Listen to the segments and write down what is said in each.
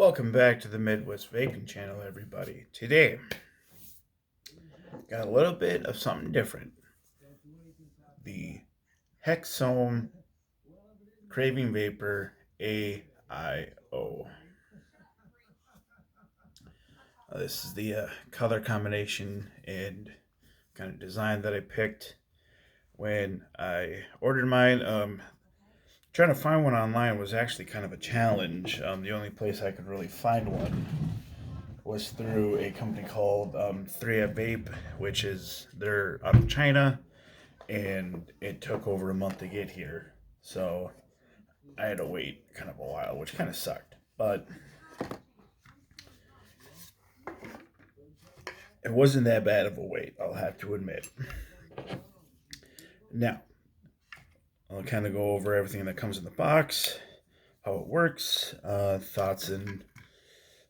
Welcome back to the Midwest Vaping Channel, everybody. Today, got a little bit of something different. The Hexome Craving Vapor AIO. This is the color combination and kind of design that I picked when I ordered mine. Trying to find one online was actually kind of a challenge. The only place I could really find one was through a company called 3 Vape, which is they're out of China, and it took over a month to get here. So I had to wait kind of a while, which kind of sucked. But it wasn't that bad of a wait, I'll have to admit. Now, I'll kind of go over everything that comes in the box, how it works, thoughts and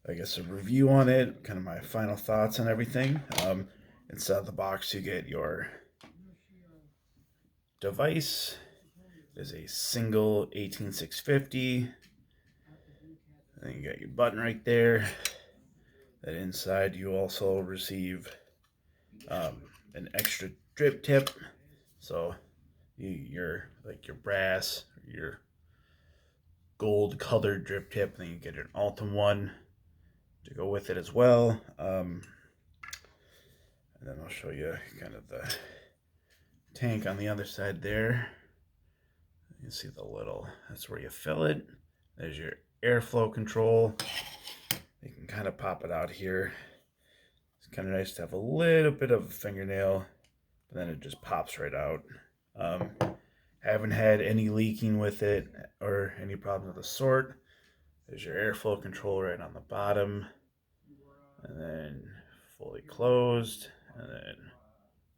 I guess a review on it, kind of my final thoughts on everything. Inside the box, you get your device. There's a single 18650. Then you got your button right there. Then inside you also receive an extra drip tip. So your brass, your gold colored drip tip. Then you get an Altum one to go with it as well. And then I'll show you kind of the tank on the other side there. You can see the little, that's where you fill it. There's your airflow control. You can kind of pop it out here. It's kind of nice to have a little bit of a fingernail, but then it just pops right out. Haven't had any leaking with it or any problems of the sort. There's your airflow control right on the bottom, and then fully closed, and then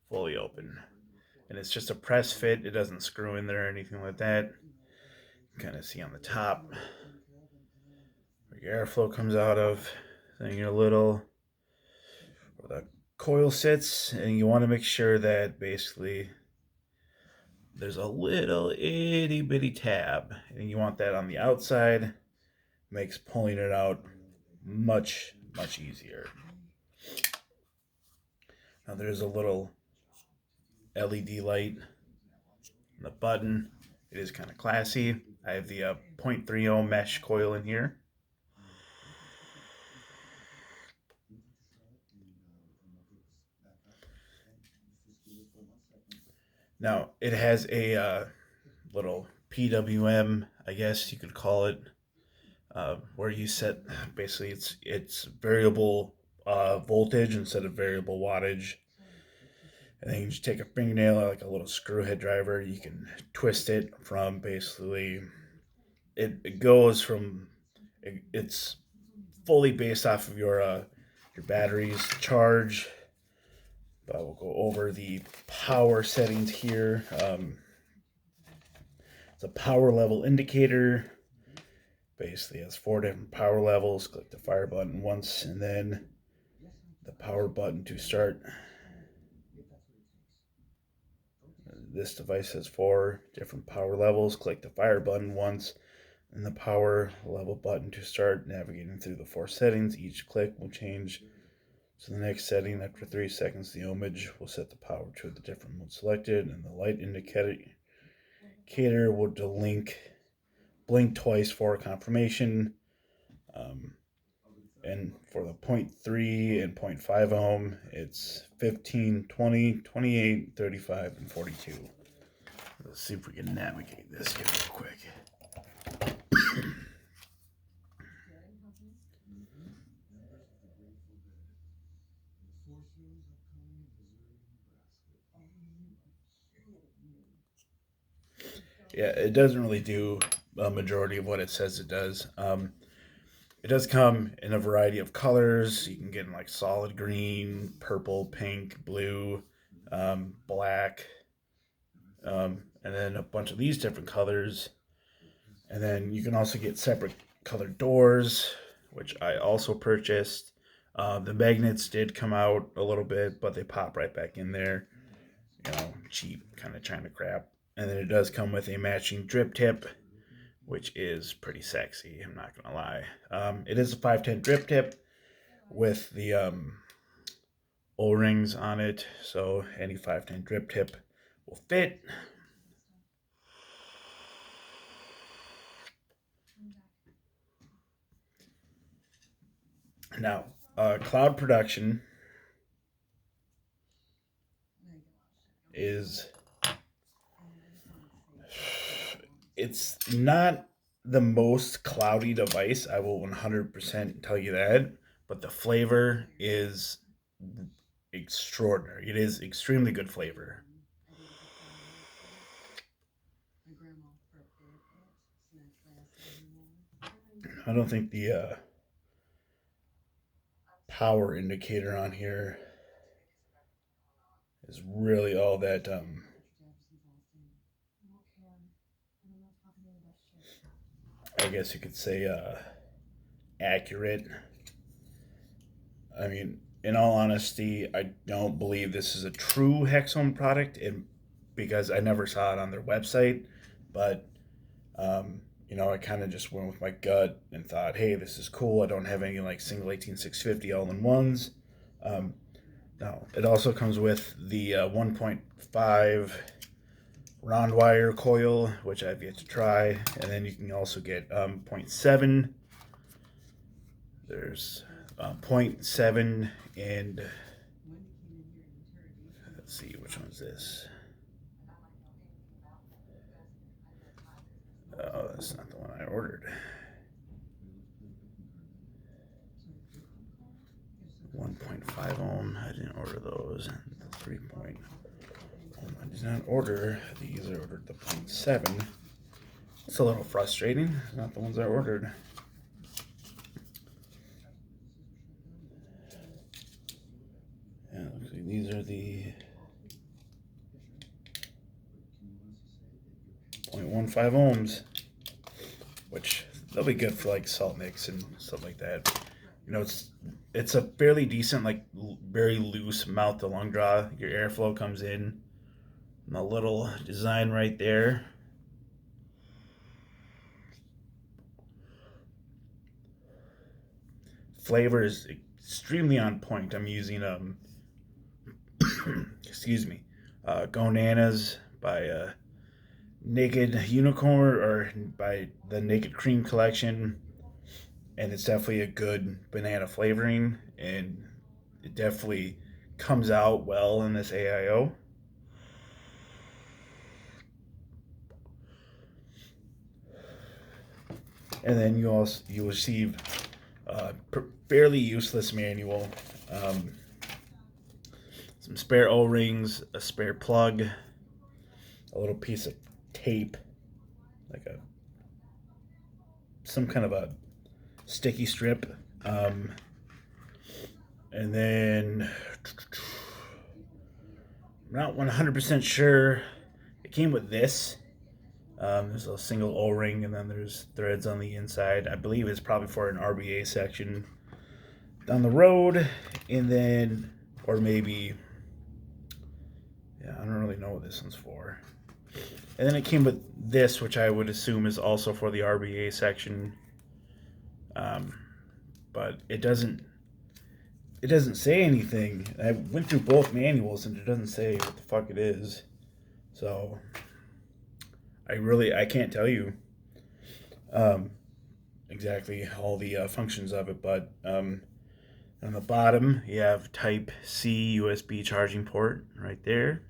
fully open. And it's just a press fit. It doesn't screw in there or anything like that. You can kind of see on the top where your airflow comes out of. Then your little, where the coil sits, and you want to make sure that basically there's a little itty bitty tab, and you want that on the outside. Makes pulling it out much easier. Now there's a little LED light on the button. It is kind of classy. I have the 0.30 mesh coil in here. Now it has a little PWM, I guess you could call it, where you set basically it's variable voltage instead of variable wattage. And then you just take a fingernail, like a little screw head driver. You can twist it from basically, it goes from, it's fully based off of your battery's charge. But we'll go over the power settings here. It's a power level indicator. Basically, it has 4 different power levels. Click the fire button once, and then the power button to start. This device has 4 different power levels. Click the fire button once, and the power level button to start navigating through the 4 settings. Each click will change to the next setting. After 3 seconds, the ohmage will set the power to the different mode selected, and the light indicator will blink twice for confirmation. And for the 0.3 and 0.5 ohm, it's 15, 20, 28, 35, and 42. Let's see if we can navigate this here real quick. Yeah, it doesn't really do a majority of what it says it does. It does come in a variety of colors. You can get in like solid green, purple, pink, blue, black, and then a bunch of these different colors. And then you can also get separate colored doors, which I also purchased. The magnets did come out a little bit, but they pop right back in there. Cheap kind of China crap. And then it does come with a matching drip tip which is pretty sexy, I'm not gonna lie. It is a 510 drip tip with the O-rings on it, so any 510 drip tip will fit. Now, cloud production is, it's not the most cloudy device, I will 100% tell you that, but the flavor is extraordinary. It is extremely good flavor. I don't think the power indicator on here is really all that I guess you could say accurate. I mean, in all honesty, I don't believe this is a true Hexome product, because I never saw it on their website. But I kind of just went with my gut and thought, hey, this is cool. I don't have any like single 18650 all-in-ones. Um, no, it also comes with the 1.5 round wire coil, which I've yet to try, and then you can also get 0.7. There's 0.7 and let's see, which one's this? Oh, that's not the one I ordered. 1.5 ohm. I didn't order those. The 3 point ohm. I did not order these. I ordered the 0.7. It's a little frustrating. It's not the ones I ordered. Yeah, looks like these are the 0.15 ohms, which they'll be good for like salt mix and stuff like that. It's a fairly decent, like very loose mouth to lung draw. Your airflow comes in. And the little design right there. Flavor is extremely on point. I'm using excuse me, Gonanas by Naked Unicorn, or by the Naked Cream collection, and it's definitely a good banana flavoring, and it definitely comes out well in this AIO. And then you receive a fairly useless manual, um, some spare O-rings, a spare plug, a little piece of tape, like some kind of a sticky strip, and then I'm not 100% sure. It came with this. There's a single O-ring, and then there's threads on the inside. I believe it's probably for an RBA section down the road, and then, or maybe, yeah, I don't really know what this one's for. And then it came with this, which I would assume is also for the RBA section, um, but it doesn't say anything. I went through both manuals, and it doesn't say what the fuck it is. So I can't tell you um, exactly all the functions of it, but on the bottom you have Type C USB charging port right there.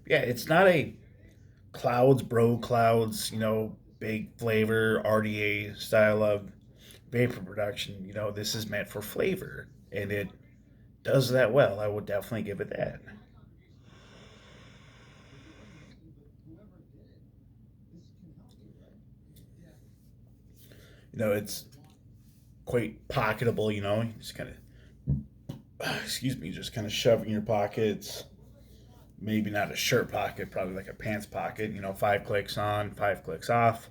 Yeah, it's not a clouds, big flavor RDA style of vapor production. This is meant for flavor, and it does that well. I would definitely give it that. It's quite pocketable. You just kind of, excuse me, just kind of shove in your pockets. Maybe not a shirt pocket, probably like a pants pocket. 5 clicks on, 5 clicks off.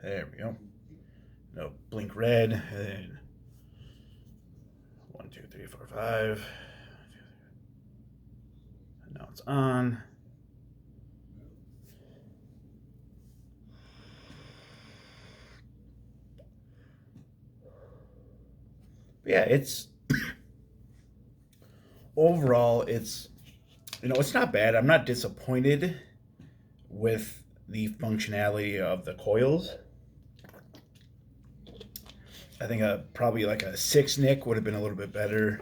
There we go. Blink red, and 1, 2, 3, 4, 5. And now it's on. But yeah, it's overall, it's it's not bad. I'm not disappointed with the functionality of the coils. I think probably like a 6 nick would have been a little bit better,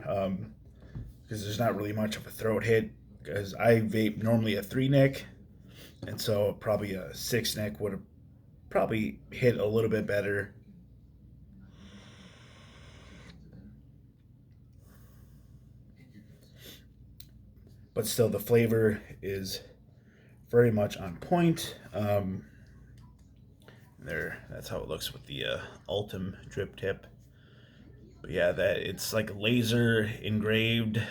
because there's not really much of a throat hit. Because I vape normally a 3 nick, and so probably a 6 nick would have probably hit a little bit better. But still, the flavor is very much on point. That's how it looks with the Ultim drip tip. But yeah, that it's like laser engraved.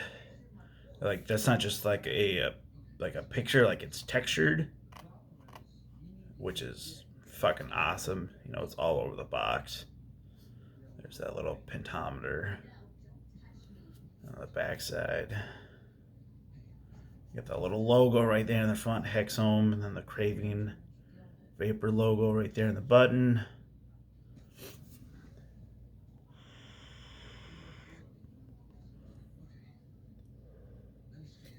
Like that's not just like a picture. Like it's textured, which is fucking awesome. It's all over the box. There's that little pentometer on the backside. You got that little logo right there in the front, Hexome, and then the Craving Vapor logo right there in the button.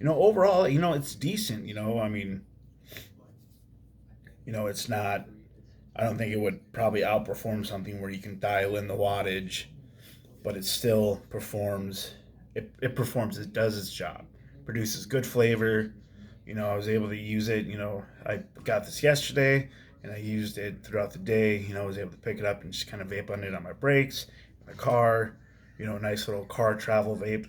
Overall, it's decent. I mean, it's not. I don't think it would probably outperform something where you can dial in the wattage, but it still performs. It performs. It does its job. Produces good flavor. I was able to use it. I got this yesterday, and I used it throughout the day. I was able to pick it up and just kind of vape on it on my breaks, my car. Nice little car travel vape.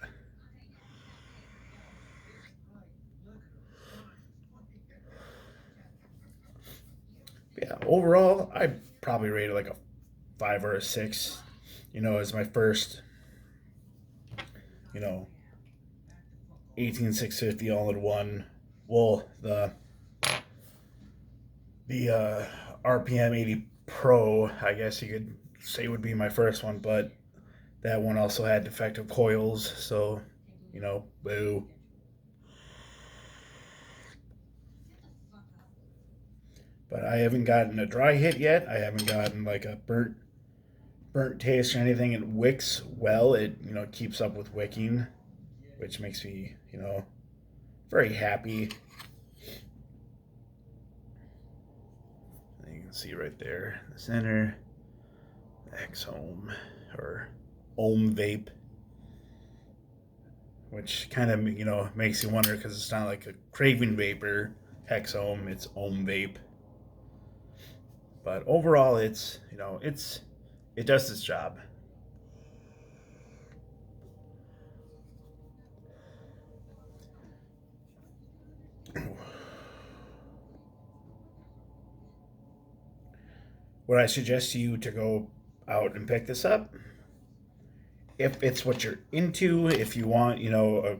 Yeah, overall, I probably rated like a 5 or a 6. As my first, you know, 18650 all in one. Well, the RPM 80 Pro, I guess you could say would be my first one, but that one also had defective coils, so boo. But I haven't gotten a dry hit yet. I haven't gotten like a burnt taste or anything. It wicks well. It keeps up with wicking, which makes me very happy. And you can see right there in the center, the X-Home or Ohm Vape, which kind of makes you wonder because it's not like a Craving Vapor Hexome, it's Ohm Vape. But overall, it does its job. Would I suggest you to go out and pick this up? If it's what you're into, if you want, an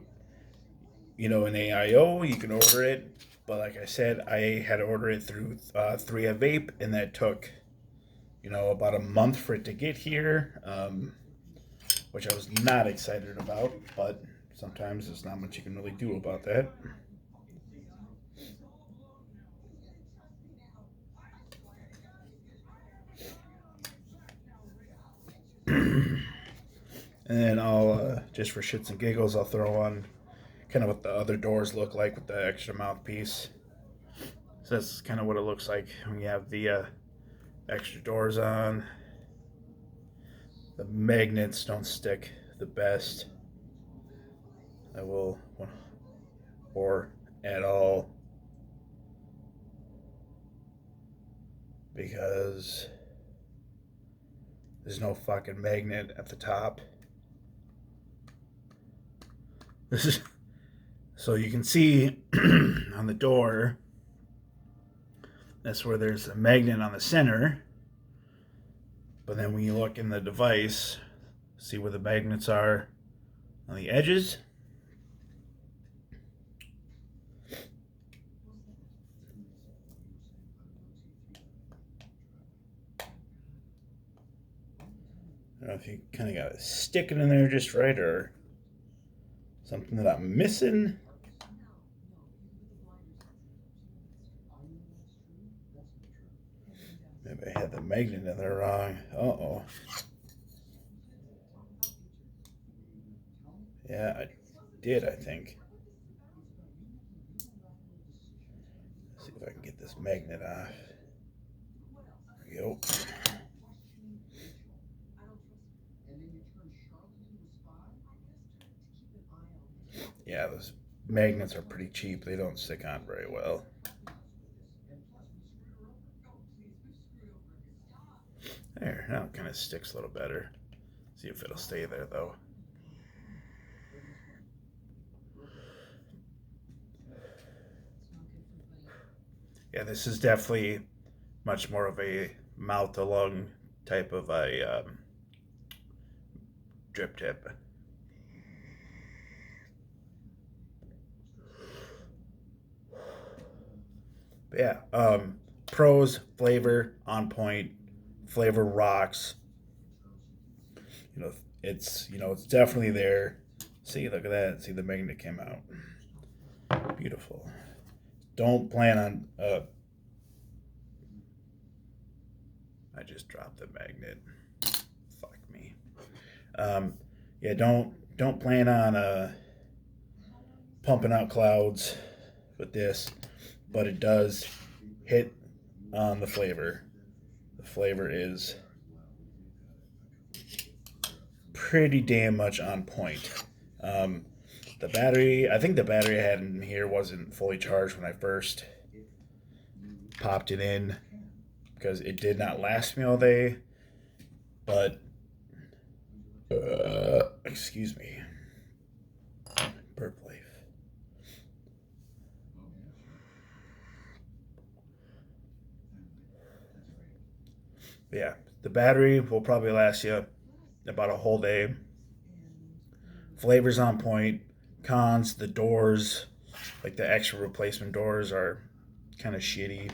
AIO, you can order it. But like I said, I had to order it through 3 Vape, and that took, about a month for it to get here, which I was not excited about. But sometimes there's not much you can really do about that. And then I'll, just for shits and giggles, I'll throw on kind of what the other doors look like with the extra mouthpiece. So that's kind of what it looks like when you have the extra doors on. The magnets don't stick the best. I will, or at all, because there's no fucking magnet at the top. This is so you can see on the door. That's where there's a magnet on the center. But then when you look in the device, see where the magnets are on the edges. I don't know if you kind of got to stick it in there just right, or Something that I'm missing. Maybe I had the magnet in there wrong. Uh-oh. Yeah, I did, I think. Let's see if I can get this magnet off. There we go. Yeah, those magnets are pretty cheap. They don't stick on very well. There, now it kind of sticks a little better. See if it'll stay there, though. Yeah, this is definitely much more of a mouth to lung type of a drip tip. But yeah, pros, flavor on point, flavor rocks. It's definitely there. See, look at that. See, the magnet came out. Beautiful. Don't plan on. I just dropped the magnet. Fuck me. Um, yeah, don't plan on pumping out clouds with this, but it does hit on the flavor. The flavor is pretty damn much on point. Um, the battery, I think the battery I had in here wasn't fully charged when I first popped it in because it did not last me all day. But, excuse me, burp life. But yeah, the battery will probably last you about a whole day. Flavors on point. Cons, the doors, like the extra replacement doors, are kind of shitty.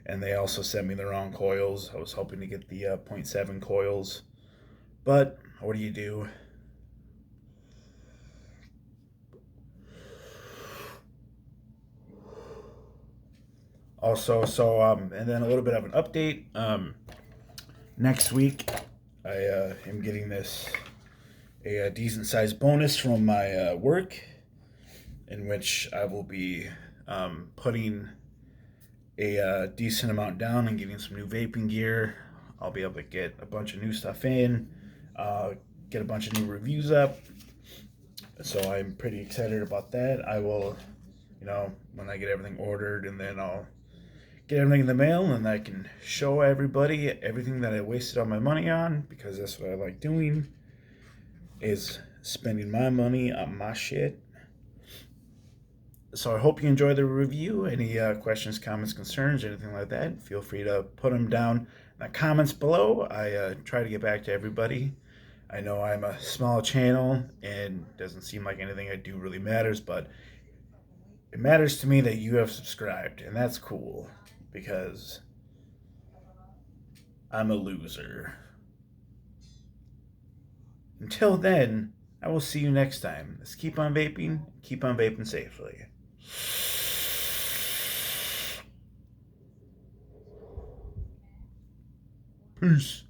And they also sent me the wrong coils. I was hoping to get the zero point 0.7 coils. But what do you do? Also, and then a little bit of an update. Next week, I am getting a decent sized bonus from my work, in which I will be putting a decent amount down and getting some new vaping gear. I'll be able to get a bunch of new stuff in, get a bunch of new reviews up. So I'm pretty excited about that. I will, when I get everything ordered, and then I'll get everything in the mail, and I can show everybody everything that I wasted all my money on, because that's what I like doing, is spending my money on my shit. So I hope you enjoy the review. Any questions, comments, concerns, anything like that, feel free to put them down in the comments below. I try to get back to everybody. I know I'm a small channel and doesn't seem like anything I do really matters, but it matters to me that you have subscribed, and that's cool, because I'm a loser. Until then, I will see you next time. Let's keep on vaping safely. Peace.